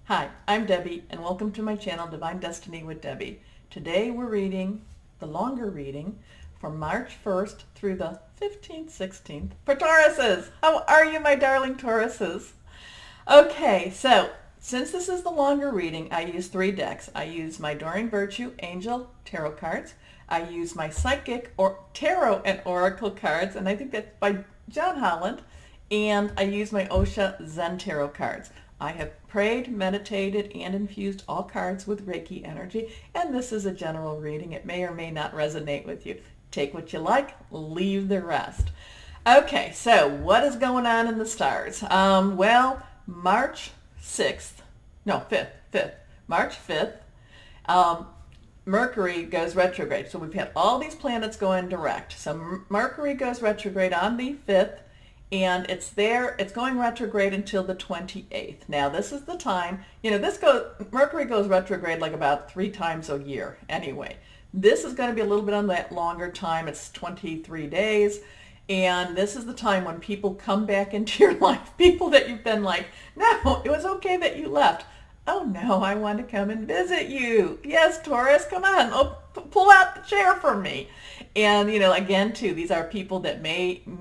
Hi, I'm Debbie, and welcome to my channel, Divine Destiny with Debbie. Today we're reading the longer reading from March 1st through the 15th, 16th for Tauruses. How are you, my darling Tauruses? Okay, so since this is the longer reading, I use 3 decks. I use my Doreen Virtue Angel Tarot cards. I use my Psychic or Tarot and Oracle cards, and I think that's by John Holland. And I use my Osha Zen Tarot cards. I have prayed, meditated, and infused all cards with Reiki energy, and this is a general reading. It may or may not resonate with you. Take what you like, leave the rest. Okay, so what is going on in the stars? Well, March 5th, March 5th, Mercury goes retrograde. So we've had all these planets going direct. So Mercury goes retrograde on the 5th. And it's going retrograde until the 28th. Now this is the time, Mercury goes retrograde like about 3 times a year anyway. This is going to be a little bit on that longer time. It's 23 days. And this is the time when people come back into your life. People that you've been like, no, it was okay that you left. Oh no, I want to come and visit you. Yes, Taurus, come on. Oh, pull out the chair for me. And, again, too, these are people that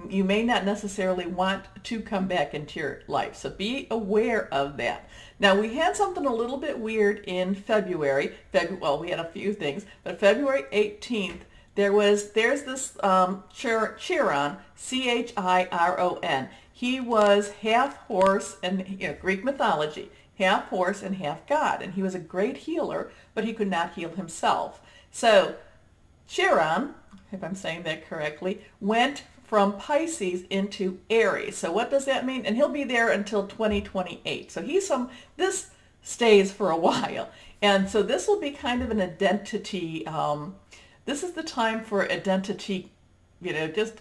you may not necessarily want to come back into your life. So be aware of that. Now, we had something a little bit weird in February. Well, we had a few things, but February 18th, there's this Chiron, C-H-I-R-O-N. He was half horse and, Greek mythology, half horse and half god. And he was a great healer, but he could not heal himself. So Chiron, if I'm saying that correctly, went from Pisces into Aries. So what does that mean? And he'll be there until 2028. So this stays for a while. And so this will be kind of an identity, this is the time for identity, just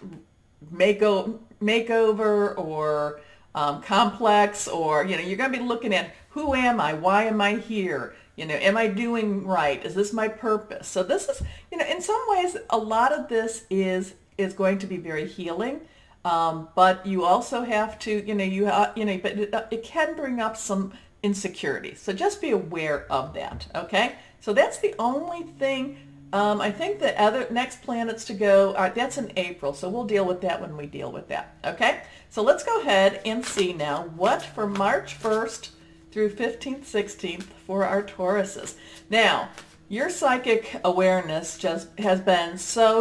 makeover or complex, or, you're going to be looking at, who am I? Why am I here? Am I doing right? Is this my purpose? So this is, in some ways, a lot of this is going to be very healing. But you also have to, but it can bring up some insecurity. So just be aware of that. Okay. So that's the only thing. I think the other next planets to go, that's in April. So we'll deal with that when we deal with that. Okay. So let's go ahead and see now what for March 1st through 15th, 16th for our Tauruses. Now, your psychic awareness just has been so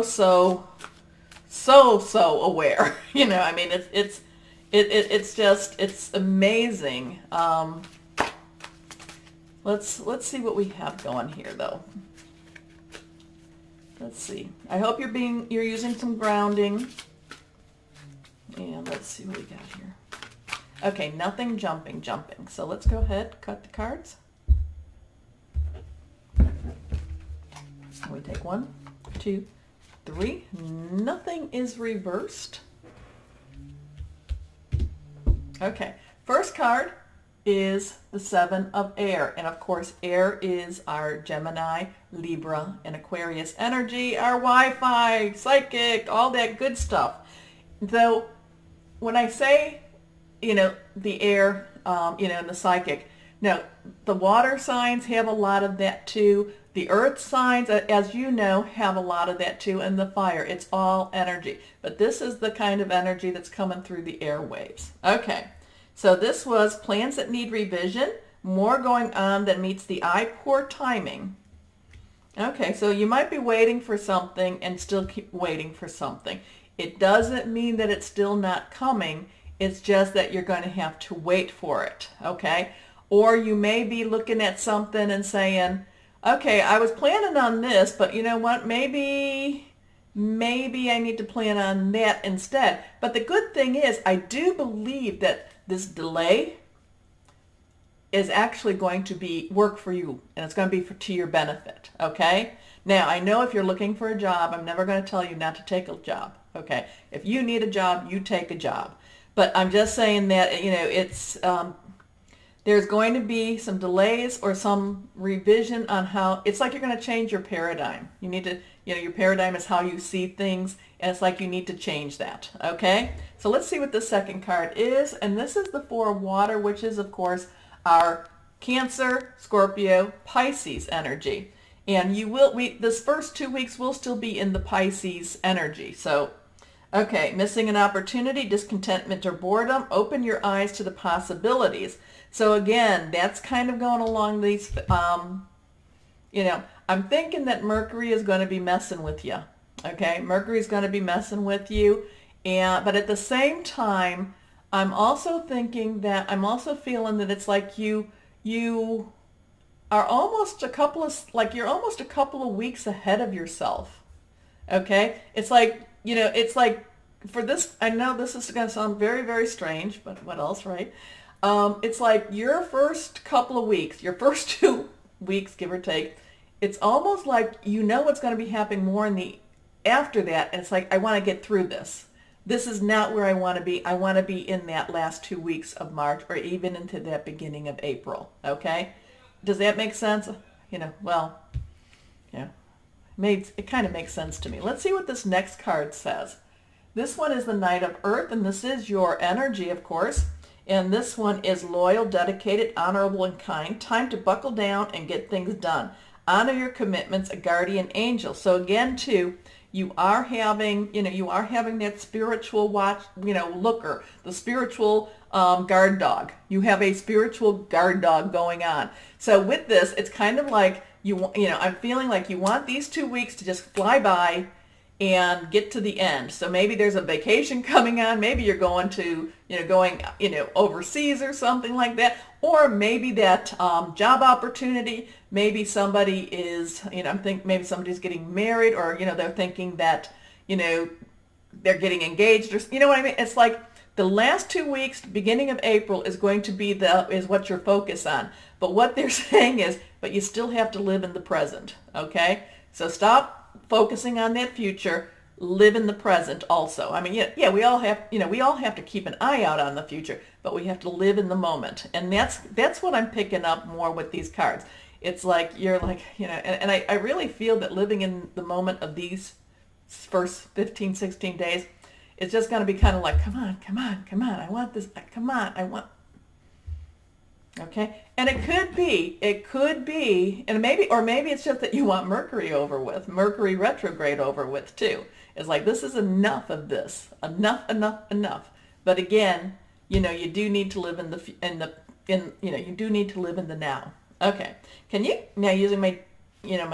aware. I mean, it's amazing. Let's see what we have going here, though. Let's see. I hope you're using some grounding. And let's see what we got here. Okay, nothing jumping. So let's go ahead, cut the cards. We take 1, 2, 3. Nothing is reversed. Okay, first card is the 7 of air. And of course, air is our Gemini, Libra, and Aquarius energy, our Wi-Fi, psychic, all that good stuff. Though, when I say the air, and the psychic. Now, the water signs have a lot of that too. The earth signs, as you know, have a lot of that too. And the fire, it's all energy. But this is the kind of energy that's coming through the airwaves. Okay, so this was plans that need revision, more going on that meets the eye, poor timing. Okay, so you might be waiting for something and still keep waiting for something. It doesn't mean that it's still not coming. It's just that you're going to have to wait for it, okay? Or you may be looking at something and saying, okay, I was planning on this, but you know what? Maybe I need to plan on that instead. But the good thing is, I do believe that this delay is actually going to work for you, and it's going to be to your benefit, okay? Now, I know if you're looking for a job, I'm never going to tell you not to take a job, okay? If you need a job, you take a job. But I'm just saying that, it's there's going to be some delays or some revision on how, it's like you're going to change your paradigm. You need to, your paradigm is how you see things, and it's like you need to change that, okay? So let's see what the second card is, and this is the 4 of water, which is, of course, our Cancer, Scorpio, Pisces energy. And this first 2 weeks will still be in the Pisces energy. So, okay, missing an opportunity, discontentment, or boredom, open your eyes to the possibilities. So again, that's kind of going along these, you know, I'm thinking that Mercury is going to be messing with you. Okay, Mercury is going to be messing with you. But at the same time, I'm also feeling that it's like you are almost you're almost a couple of weeks ahead of yourself. Okay, it's like, you know, it's like for this, I know this is going to sound very, very strange, but what else, right? It's like your first couple of weeks, your first 2 weeks, give or take, it's almost like you know what's going to be happening more after that, and it's like, I want to get through this. This is not where I want to be. I want to be in that last 2 weeks of March, or even into that beginning of April, okay? Does that make sense? You know, well, yeah, it kind of makes sense to me. Let's see what this next card says. This one is the Knight of Earth, and this is your energy, of course. And this one is loyal, dedicated, honorable, and kind. Time to buckle down and get things done. Honor your commitments, a guardian angel. So again, too, you are having that spiritual looker, the spiritual guard dog. You have a spiritual guard dog going on. So with this, it's kind of like, I'm feeling like you want these 2 weeks to just fly by and get to the end. So maybe there's a vacation coming on. Maybe you're going overseas or something like that. Or maybe that job opportunity. Maybe somebody is, maybe somebody's getting married, or, they're thinking that, they're getting engaged, or, you know what I mean? It's like the last 2 weeks, beginning of April, is going to be is what you're focused on. But what they're saying is, but you still have to live in the present, okay? So stop focusing on that future, live in the present also. I mean, yeah, we all have to keep an eye out on the future, but we have to live in the moment. And that's what I'm picking up more with these cards. It's like, you're like, and I really feel that living in the moment of these first 15, 16 days, it's just going to be kind of like, come on, I want this, come on, I want. Okay, and it could be, and maybe it's just that you want Mercury retrograde over with too. It's like, this is enough of this, enough. But again, you do need to live in the now. Okay, can you now, using my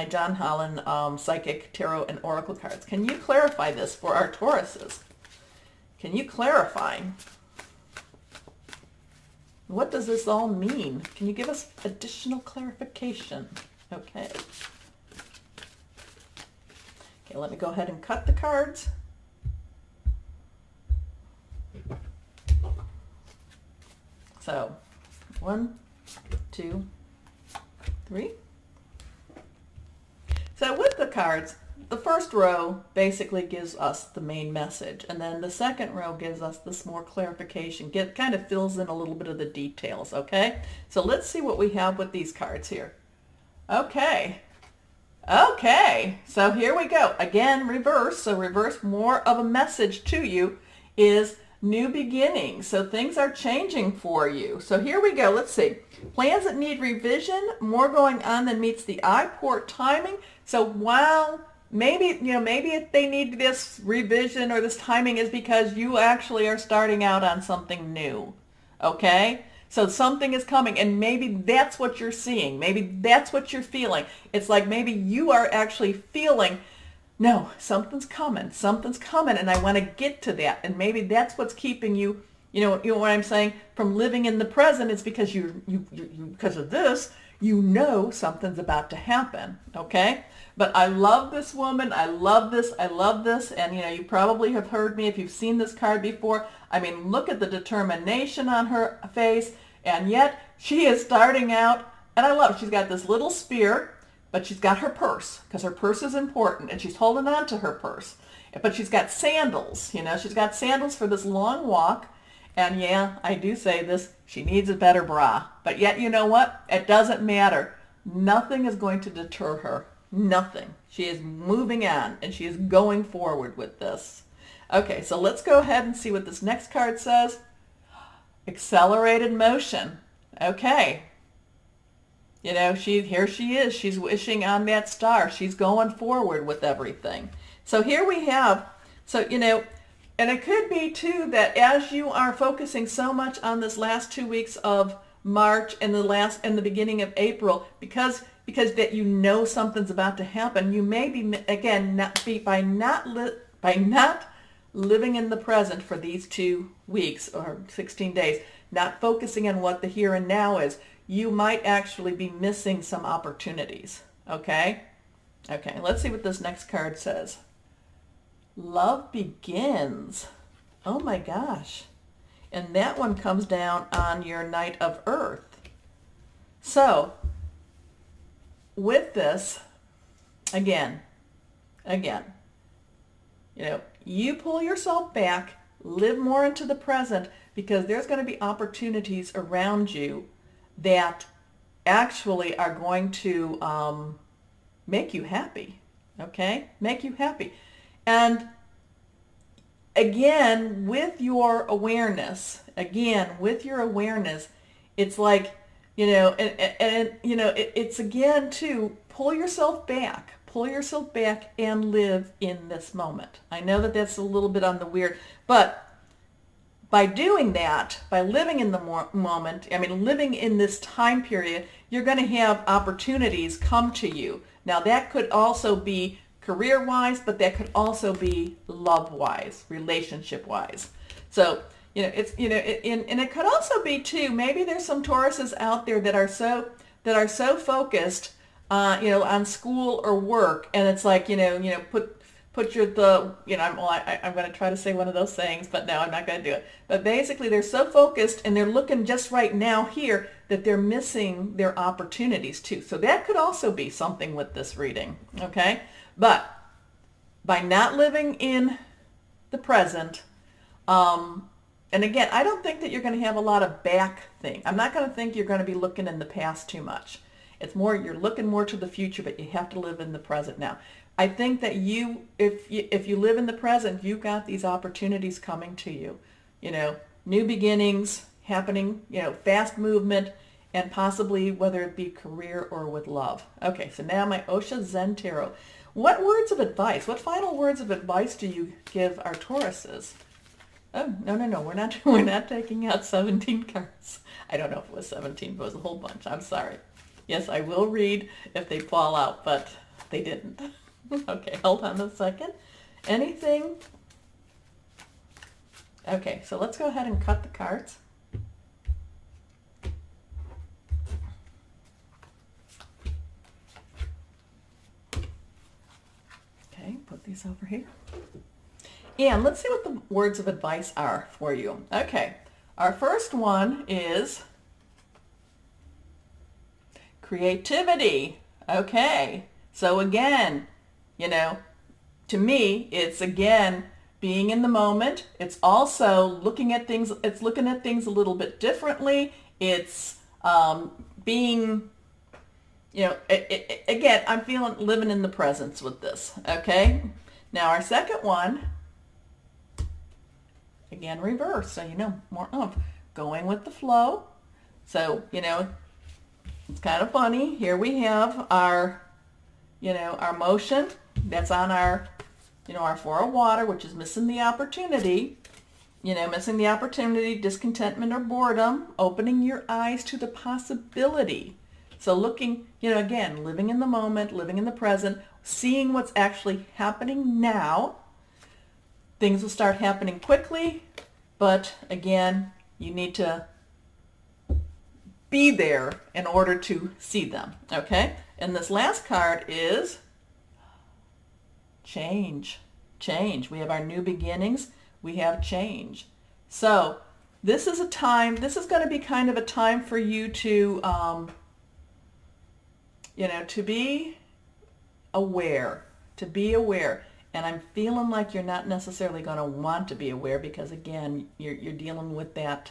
John Holland Psychic Tarot and Oracle cards, can you clarify this for our Tauruses? Can you clarify? What does this all mean? Can you give us additional clarification? Okay. Okay, let me go ahead and cut the cards. So, 1, 2, 3. So with the cards, the first row basically gives us the main message, and then the second row gives us this more clarification, kind of fills in a little bit of the details, okay? So let's see what we have with these cards here. Okay, so here we go. Again, reverse. So reverse, more of a message to you is new beginnings. So things are changing for you. So here we go. Let's see. Plans that need revision, more going on than meets the eye, poor timing. So while maybe if they need this revision or this timing, is because you actually are starting out on something new. Okay? So something is coming, and maybe that's what you're seeing. Maybe that's what you're feeling. It's like maybe you are actually feeling, no, something's coming, and I want to get to that. And maybe that's what's keeping you, you know what I'm saying, from living in the present. It's because because of this, something's about to happen, okay? But I love this woman. I love this. And, you probably have heard me if you've seen this card before. I mean, look at the determination on her face. And yet she is starting out, and I love it. She's got this little spear, but she's got her purse, because her purse is important, and she's holding on to her purse. But she's got sandals, she's got sandals for this long walk. And yeah, I do say this, she needs a better bra. But yet, you know what? It doesn't matter. Nothing is going to deter her. Nothing. She is moving on, and she is going forward with this. Okay, so let's go ahead and see what this next card says. Accelerated motion. Okay. You know, here she is. She's wishing on that star. She's going forward with everything. So here we have, so, you know, and it could be too that as you are focusing so much on this last 2 weeks of March and the beginning of April, because that you know something's about to happen, you may be, again, by not living in the present for these 2 weeks or 16 days, not focusing on what the here and now is, you might actually be missing some opportunities. Okay? Okay, let's see what this next card says. Love begins. Oh my gosh. And that one comes down on your Knight of Earth. So, with this, again, you know, you pull yourself back, live more into the present, because there's going to be opportunities around you that actually are going to make you happy, okay? Make you happy. And again, with your awareness, it's like, you know, and you know, it's again to pull yourself back and live in this moment. I know that that's a little bit on the weird, but by doing that, by living in the moment, I mean, living in this time period, you're going to have opportunities come to you. Now, that could also be career-wise, but that could also be love-wise, relationship-wise. So, you know, it's, you know, and it could also be too, maybe there's some Tauruses out there that are so focused, you know, on school or work, and it's like, you know, put your, you know, I'm going to try to say one of those things, but no, I'm not going to do it. But basically, they're so focused and they're looking just right now here that they're missing their opportunities too. So that could also be something with this reading, okay? But by not living in the present, and again, I don't think that you're going to have a lot of back thing. I'm not going to think you're going to be looking in the past too much. It's more, you're looking more to the future, but you have to live in the present now. I think that if you live in the present, you've got these opportunities coming to you. You know, new beginnings happening, you know, fast movement, and possibly whether it be career or with love. Okay, so now my Osha Zen Tarot. What words of advice, what final words of advice do you give our Tauruses? Oh, no, we're not taking out 17 cards. I don't know if it was 17, but it was a whole bunch. I'm sorry. Yes, I will read if they fall out, but they didn't. Okay, hold on a second. Anything? Okay, so let's go ahead and cut the cards. Okay, put these over here. And let's see what the words of advice are for you. Okay, our first one is creativity. Okay, so again, you know, to me, it's again being in the moment. It's also looking at things. It's looking at things a little bit differently. It's being, you know, again, I'm feeling living in the presence with this. Okay. Now our second one, again, reverse. So you know, more of going with the flow. So you know, it's kind of funny. Here we have our, you know, our motion. That's on our, you know, our Four of Water, which is missing the opportunity, you know, missing the opportunity, discontentment or boredom, opening your eyes to the possibility. So looking, you know, again, living in the moment, living in the present, seeing what's actually happening now. Things will start happening quickly, but again, you need to be there in order to see them, okay? And this last card is change. Change. We have our new beginnings. We have change. So this is a time, this is going to be kind of a time for you to, you know, to be aware, And I'm feeling like you're not necessarily going to want to be aware because, again, you're dealing with that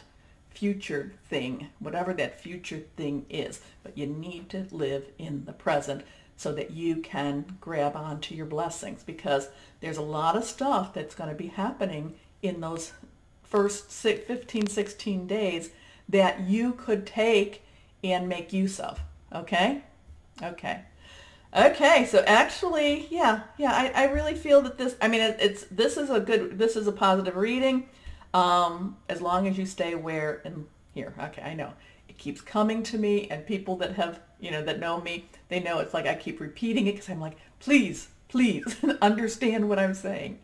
future thing, whatever that future thing is. But you need to live in the present so that you can grab onto your blessings, because there's a lot of stuff that's going to be happening in those first 15, 16 days that you could take and make use of. Okay? Okay. Okay, so actually, I really feel that this, I mean, this is a positive reading, as long as you stay aware in here. Okay, I know. It keeps coming to me, and people that have, that know me, they know it's like I keep repeating it because I'm like, please, please understand what I'm saying.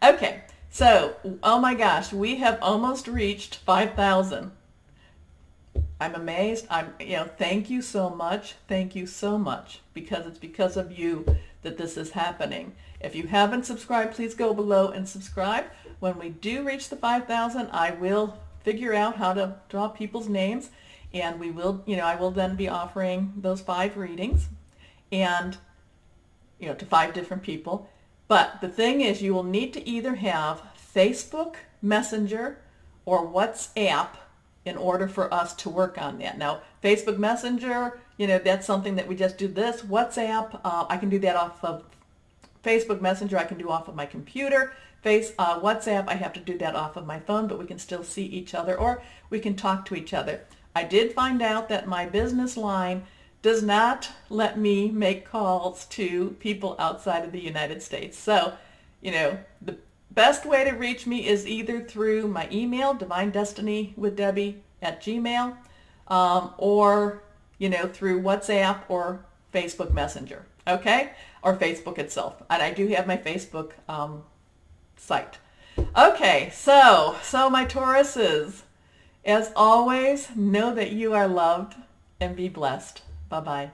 Okay, so, oh my gosh, we have almost reached 5,000. I'm amazed. Thank you so much. Thank you so much, because it's because of you that this is happening. If you haven't subscribed, please go below and subscribe. When we do reach the 5,000, I will figure out how to draw people's names, and we will, I will then be offering those 5 readings, and, to 5 different people. But the thing is, you will need to either have Facebook Messenger or WhatsApp in order for us to work on that. Now, Facebook Messenger, that's something that we just do this. WhatsApp, I can do that off of Facebook Messenger. I can do off of my computer. WhatsApp, I have to do that off of my phone, but we can still see each other, or we can talk to each other. I did find out that my business line does not let me make calls to people outside of the United States. So, the best way to reach me is either through my email, divinedestinywithdebbie@gmail, or, through WhatsApp or Facebook Messenger, okay? Or Facebook itself. And I do have my Facebook site. Okay, so my Tauruses, as always, know that you are loved and be blessed. Bye-bye.